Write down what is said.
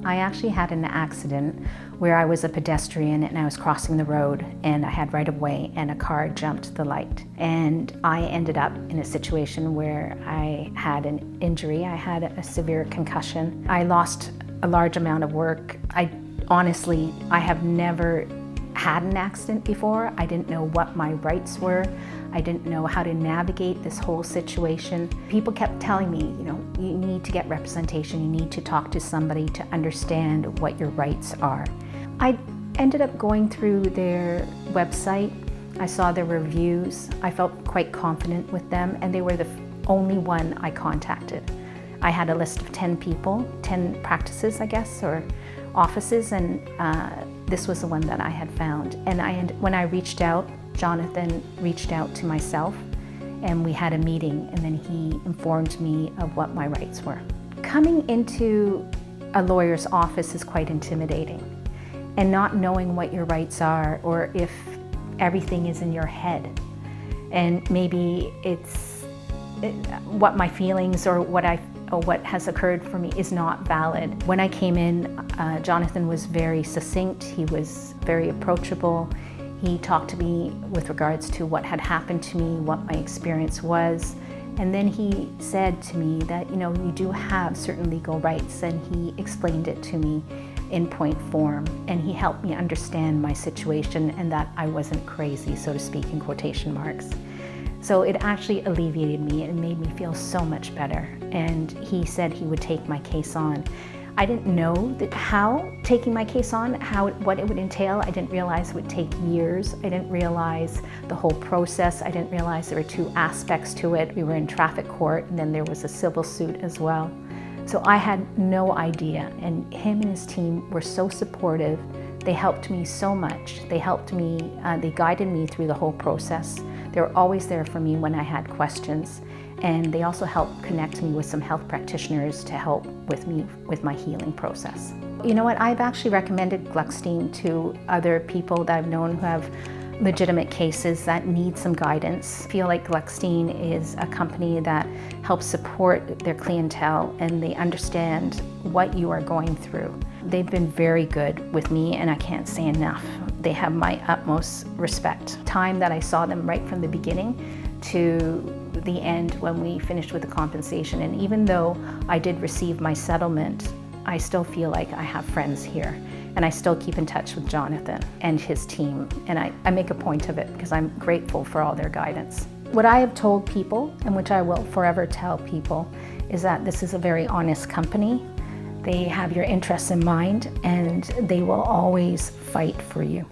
I actually had an accident where I was a pedestrian and I was crossing the road and I had right of way and a car jumped the light. And I ended up in a situation where I had an injury. I had a severe concussion. I lost a large amount of work. I have never had an accident before. I didn't know what my rights were. I didn't know how to navigate this whole situation. People kept telling me, you need to get representation, you need to talk to somebody to understand what your rights are. I ended up going through their website. I saw their reviews. I felt quite confident with them, and they were the only one I contacted. I had a list of 10 people, 10 practices, I guess, or offices, and this was the one that I had found. And when I reached out, Jonathan reached out to myself, and we had a meeting, and then he informed me of what my rights were. Coming into a lawyer's office is quite intimidating, and not knowing what your rights are, or if everything is in your head, and maybe it's what my feelings or what has occurred for me is not valid. When I came in, Jonathan was very succinct. He was very approachable. He talked to me with regards to what had happened to me, what my experience was. And then he said to me that, you do have certain legal rights, and he explained it to me in point form. And he helped me understand my situation and that I wasn't crazy, so to speak, in quotation marks. So it actually alleviated me and made me feel so much better. And he said he would take my case on. I didn't know how taking my case on, what it would entail. I didn't realize it would take years. I didn't realize the whole process. I didn't realize there were two aspects to it. We were in traffic court, and then there was a civil suit as well. So I had no idea, and him and his team were so supportive. They helped me so much. They helped me, they guided me through the whole process. They were always there for me when I had questions. And they also helped connect me with some health practitioners to help with me with my healing process. You know what, I've actually recommended Gluckstein to other people that I've known who have legitimate cases that need some guidance. I feel like Gluckstein is a company that helps support their clientele, and they understand what you are going through. They've been very good with me, and I can't say enough. They have my utmost respect. Time that I saw them right from the beginning to the end when we finished with the compensation, and even though I did receive my settlement, I still feel like I have friends here, and I still keep in touch with Jonathan and his team, and I make a point of it because I'm grateful for all their guidance. What I have told people, and which I will forever tell people, is that this is a very honest company. They have your interests in mind, and they will always fight for you.